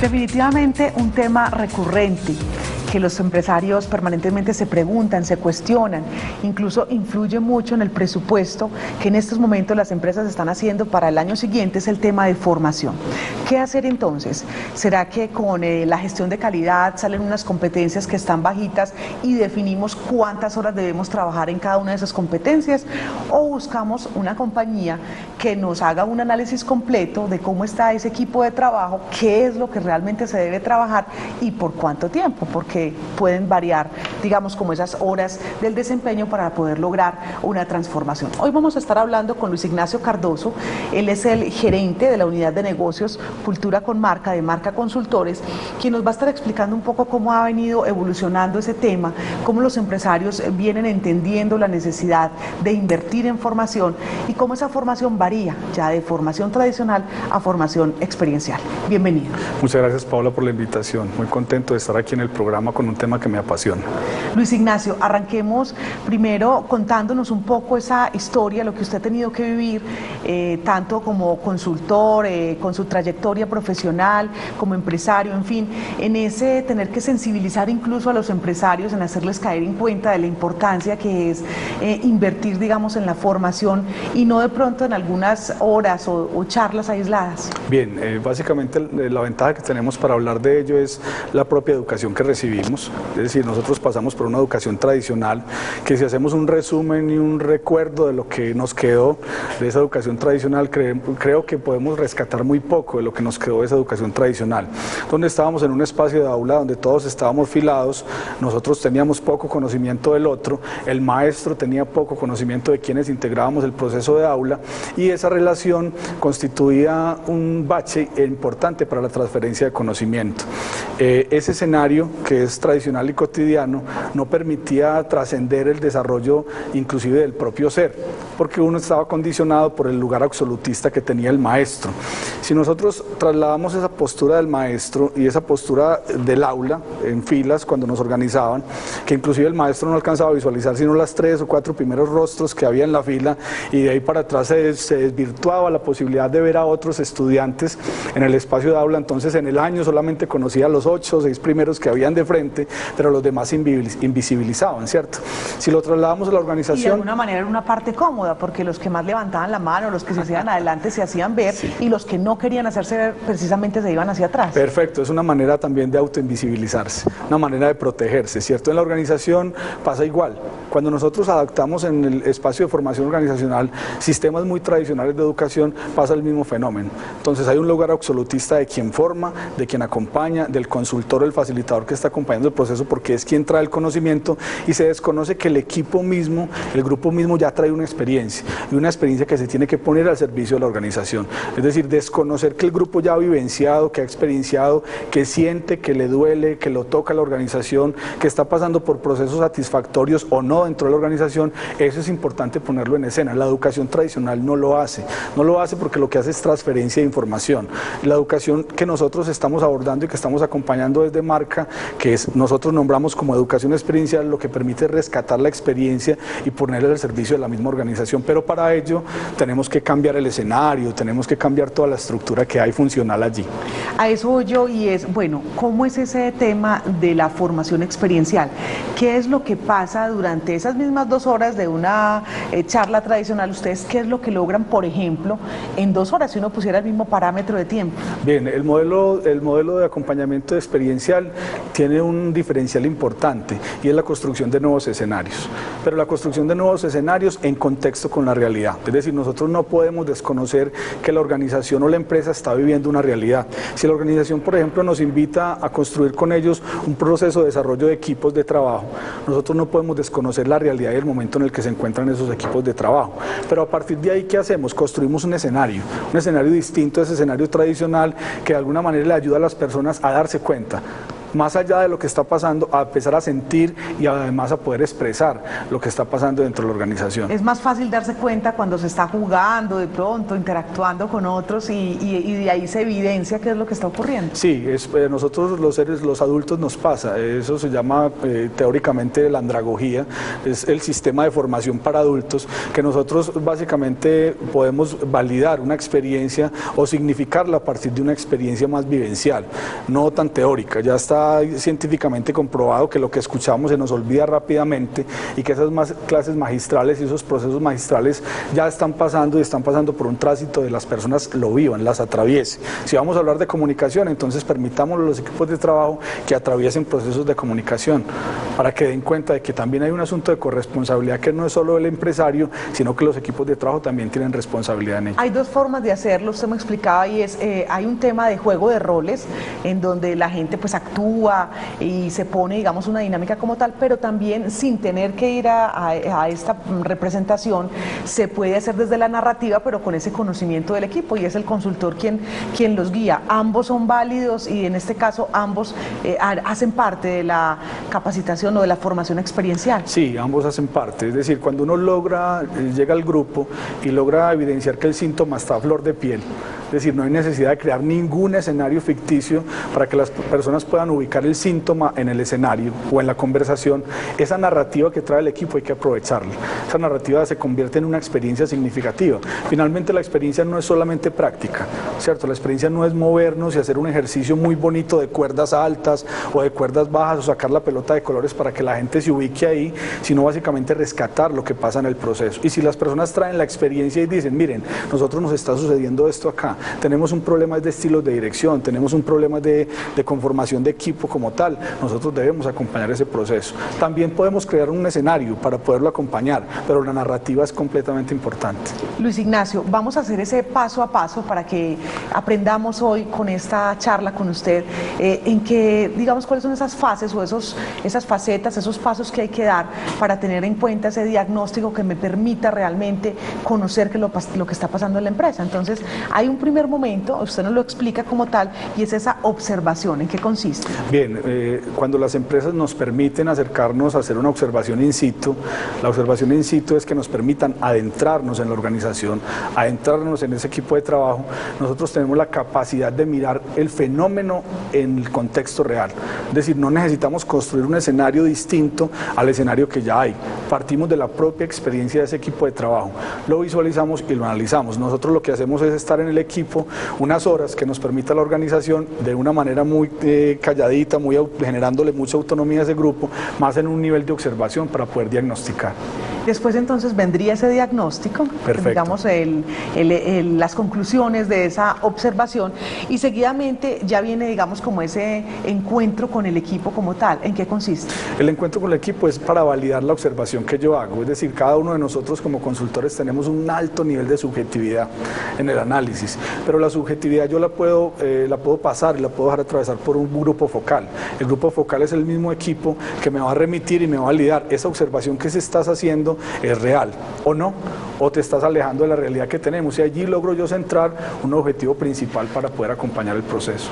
Definitivamente un tema recurrente que los empresarios permanentemente se preguntan, se cuestionan, incluso influye mucho en el presupuesto que en estos momentos las empresas están haciendo para el año siguiente, es el tema de formación. ¿Qué hacer entonces? ¿Será que con la gestión de calidad salen unas competencias que están bajitas y definimos cuántas horas debemos trabajar en cada una de esas competencias? ¿O buscamos una compañía que nos haga un análisis completo de cómo está ese equipo de trabajo, qué es lo que realmente se debe trabajar y por cuánto tiempo? Porque pueden variar, digamos, como esas horas del desempeño para poder lograr una transformación. Hoy vamos a estar hablando con Luis Ignacio Cardoso. Él es el gerente de la unidad de negocios Cultura con Marca de Marca Consultores, quien nos va a estar explicando un poco cómo ha venido evolucionando ese tema, cómo los empresarios vienen entendiendo la necesidad de invertir en formación y cómo esa formación varía ya de formación tradicional a formación experiencial. Bienvenido. Muchas gracias, Paola, por la invitación. Muy contento de estar aquí en el programa con un tema que me apasiona. Luis Ignacio, arranquemos primero contándonos un poco esa historia, lo que usted ha tenido que vivir, tanto como consultor, con su trayectoria profesional, como empresario, en fin, en ese tener que sensibilizar incluso a los empresarios, en hacerles caer en cuenta de la importancia que es invertir, digamos, en la formación y no de pronto en algunas horas o charlas aisladas. Bien, básicamente la ventaja que tenemos para hablar de ello es la propia educación que recibimos. Es decir, nosotros pasamos por una educación tradicional que, si hacemos un resumen y un recuerdo de lo que nos quedó de esa educación tradicional, creo que podemos rescatar muy poco de lo que nos quedó de esa educación tradicional, donde estábamos en un espacio de aula donde todos estábamos filados, nosotros teníamos poco conocimiento del otro, el maestro tenía poco conocimiento de quienes integrábamos el proceso de aula, y esa relación constituía un bache importante para la transferencia de conocimiento. Ese escenario, que es tradicional y cotidiano, no permitía trascender el desarrollo inclusive del propio ser, porque uno estaba condicionado por el lugar absolutista que tenía el maestro. Si nosotros trasladamos esa postura del maestro y esa postura del aula en filas cuando nos organizaban, que inclusive el maestro no alcanzaba a visualizar sino las 3 o 4 primeros rostros que había en la fila, y de ahí para atrás se desvirtuaba la posibilidad de ver a otros estudiantes en el espacio de aula. Entonces en el año solamente conocía a los 8 o 6 primeros que habían de frente, pero los demás invisibilizaban, ¿cierto? Si lo trasladamos a la organización... Y de alguna manera era una parte cómoda, porque los que más levantaban la mano, los que se hacían adelante se hacían ver, sí, y los que no querían hacerse ver precisamente se iban hacia atrás. Perfecto, es una manera también de autoinvisibilizarse, una manera de protegerse, ¿cierto? En la organización pasa igual. Cuando nosotros adaptamos en el espacio de formación organizacional sistemas muy tradicionales de educación, pasa el mismo fenómeno. Entonces hay un lugar absolutista de quien forma, de quien acompaña, del consultor o el facilitador que está acompañando el proceso, porque es quien trae el conocimiento, y se desconoce que el equipo mismo, el grupo mismo ya trae una experiencia, y una experiencia que se tiene que poner al servicio de la organización. Es decir, desconocer que el grupo ya ha vivenciado, que ha experienciado, que siente, que le duele, que lo toca la organización, que está pasando por procesos satisfactorios o no dentro de la organización. Eso es importante ponerlo en escena. La educación tradicional no lo hace porque lo que hace es transferencia de información. La educación que nosotros estamos abordando y que estamos acompañando desde Marca, que nosotros nombramos como educación experiencial, lo que permite rescatar la experiencia y ponerla al servicio de la misma organización, pero para ello tenemos que cambiar el escenario, tenemos que cambiar toda la estructura que hay funcional allí. A eso voy yo, y es, bueno, ¿cómo es ese tema de la formación experiencial? ¿Qué es lo que pasa durante esas mismas 2 horas de una charla tradicional? ¿Ustedes qué es lo que logran, por ejemplo, en 2 horas, si uno pusiera el mismo parámetro de tiempo? Bien, el modelo de acompañamiento experiencial tiene un diferencial importante, y es la construcción de nuevos escenarios, pero la construcción de nuevos escenarios en contexto con la realidad. Es decir, nosotros no podemos desconocer que la organización o la empresa está viviendo una realidad. Si la organización, por ejemplo, nos invita a construir con ellos un proceso de desarrollo de equipos de trabajo, nosotros no podemos desconocer la realidad y el momento en el que se encuentran esos equipos de trabajo. Pero a partir de ahí, ¿qué hacemos? Construimos un escenario distinto a ese escenario tradicional, que de alguna manera le ayuda a las personas a darse cuenta más allá de lo que está pasando, a empezar a sentir y además a poder expresar lo que está pasando dentro de la organización. Es más fácil darse cuenta cuando se está jugando de pronto, interactuando con otros y de ahí se evidencia qué es lo que está ocurriendo. Sí, nosotros los adultos nos pasa, eso se llama teóricamente la andragogía, es el sistema de formación para adultos, que nosotros básicamente podemos validar una experiencia o significarla a partir de una experiencia más vivencial, no tan teórica. Ya está científicamente comprobado que lo que escuchamos se nos olvida rápidamente y que esas clases magistrales y esos procesos magistrales ya están pasando y están pasando por un tránsito de las personas lo vivan, las atraviesen. Si vamos a hablar de comunicación, entonces permitamos a los equipos de trabajo que atraviesen procesos de comunicación para que den cuenta de que también hay un asunto de corresponsabilidad que no es solo el empresario, sino que los equipos de trabajo también tienen responsabilidad en ello. Hay dos formas de hacerlo, usted me explicaba, y es, hay un tema de juego de roles en donde la gente pues actúa y se pone, digamos, una dinámica como tal, pero también sin tener que ir a esta representación, se puede hacer desde la narrativa, pero con ese conocimiento del equipo, y es el consultor quien los guía. Ambos son válidos y en este caso ambos hacen parte de la capacitación o de la formación experiencial. Sí, ambos hacen parte, es decir, cuando uno llega al grupo y logra evidenciar que el síntoma está a flor de piel, es decir, no hay necesidad de crear ningún escenario ficticio para que las personas puedan ubicar el síntoma en el escenario o en la conversación. Esa narrativa que trae el equipo hay que aprovecharla. Esa narrativa se convierte en una experiencia significativa. Finalmente la experiencia no es solamente práctica, ¿cierto? La experiencia no es movernos y hacer un ejercicio muy bonito de cuerdas altas o de cuerdas bajas o sacar la pelota de colores para que la gente se ubique ahí, sino básicamente rescatar lo que pasa en el proceso. Y si las personas traen la experiencia y dicen, miren, nosotros nos está sucediendo esto acá, tenemos un problema de estilos de dirección, tenemos un problema de conformación de equipo como tal, nosotros debemos acompañar ese proceso. También podemos crear un escenario para poderlo acompañar, pero la narrativa es completamente importante. Luis Ignacio, vamos a hacer ese paso a paso para que aprendamos hoy con esta charla con usted, en que, digamos, cuáles son esas fases o esas facetas, esos pasos que hay que dar para tener en cuenta ese diagnóstico que me permita realmente conocer lo que está pasando en la empresa. Entonces, hay un primer momento, usted nos lo explica como tal, y es esa observación. ¿En qué consiste? Bien, cuando las empresas nos permiten acercarnos a hacer una observación in situ, la observación in situ es que nos permitan adentrarnos en la organización, adentrarnos en ese equipo de trabajo. Nosotros tenemos la capacidad de mirar el fenómeno en el contexto real. Es decir, no necesitamos construir un escenario distinto al escenario que ya hay. Partimos de la propia experiencia de ese equipo de trabajo, lo visualizamos y lo analizamos. Nosotros lo que hacemos es estar en el equipo unas horas que nos permita a la organización de una manera muy calladita, generándole mucha autonomía a ese grupo, más en un nivel de observación para poder diagnosticar. Después entonces vendría ese diagnóstico, digamos las conclusiones de esa observación, y seguidamente ya viene, digamos, como ese encuentro con el equipo como tal. ¿En qué consiste? El encuentro con el equipo es para validar la observación que yo hago, es decir, cada uno de nosotros como consultores tenemos un alto nivel de subjetividad en el análisis, pero la subjetividad yo la puedo pasar y la puedo dejar atravesar por un grupo focal. El grupo focal es el mismo equipo que me va a remitir y me va a validar esa observación que se estás haciendo es real o no, o te estás alejando de la realidad que tenemos, y allí logro yo centrar un objetivo principal para poder acompañar el proceso.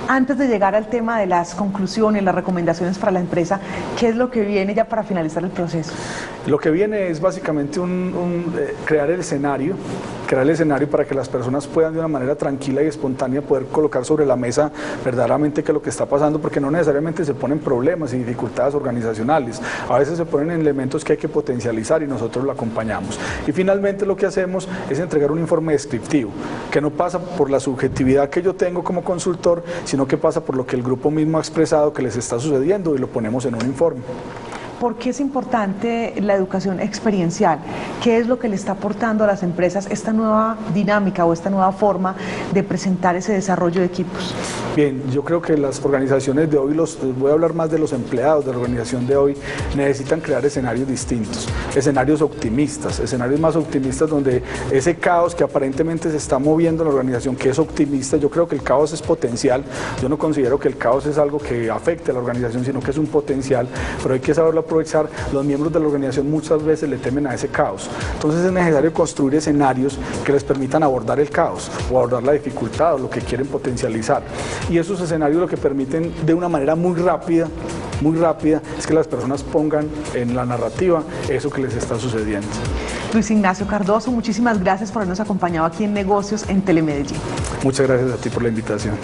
Antes de llegar al tema de las conclusiones, las recomendaciones para la empresa, ¿qué es lo que viene ya para finalizar el proceso? Lo que viene es básicamente crear el escenario para que las personas puedan de una manera tranquila y espontánea poder colocar sobre la mesa verdaderamente qué es lo que está pasando, porque no necesariamente se ponen problemas y dificultades organizacionales, a veces se ponen elementos que hay que potencializar y nosotros lo acompañamos. Y finalmente lo que hacemos es entregar un informe descriptivo, que no pasa por la subjetividad que yo tengo como consultor, sino que pasa por lo que el grupo mismo ha expresado que les está sucediendo, y lo ponemos en un informe. ¿Por qué es importante la educación experiencial? ¿Qué es lo que le está aportando a las empresas esta nueva dinámica o esta nueva forma de presentar ese desarrollo de equipos? Bien, yo creo que las organizaciones de hoy, voy a hablar más de los empleados de la organización de hoy, necesitan crear escenarios distintos, escenarios optimistas, escenarios más optimistas, donde ese caos que aparentemente se está moviendo en la organización, que es optimista, yo creo que el caos es potencial. Yo no considero que el caos es algo que afecte a la organización, sino que es un potencial, pero hay que saberlo aprovechar, los miembros de la organización muchas veces le temen a ese caos. Entonces es necesario construir escenarios que les permitan abordar el caos o abordar la dificultad o lo que quieren potencializar. Y esos escenarios lo que permiten de una manera muy rápida, es que las personas pongan en la narrativa eso que les está sucediendo. Luis Ignacio Cardoso, muchísimas gracias por habernos acompañado aquí en Negocios en Telemedellín. Muchas gracias a ti por la invitación.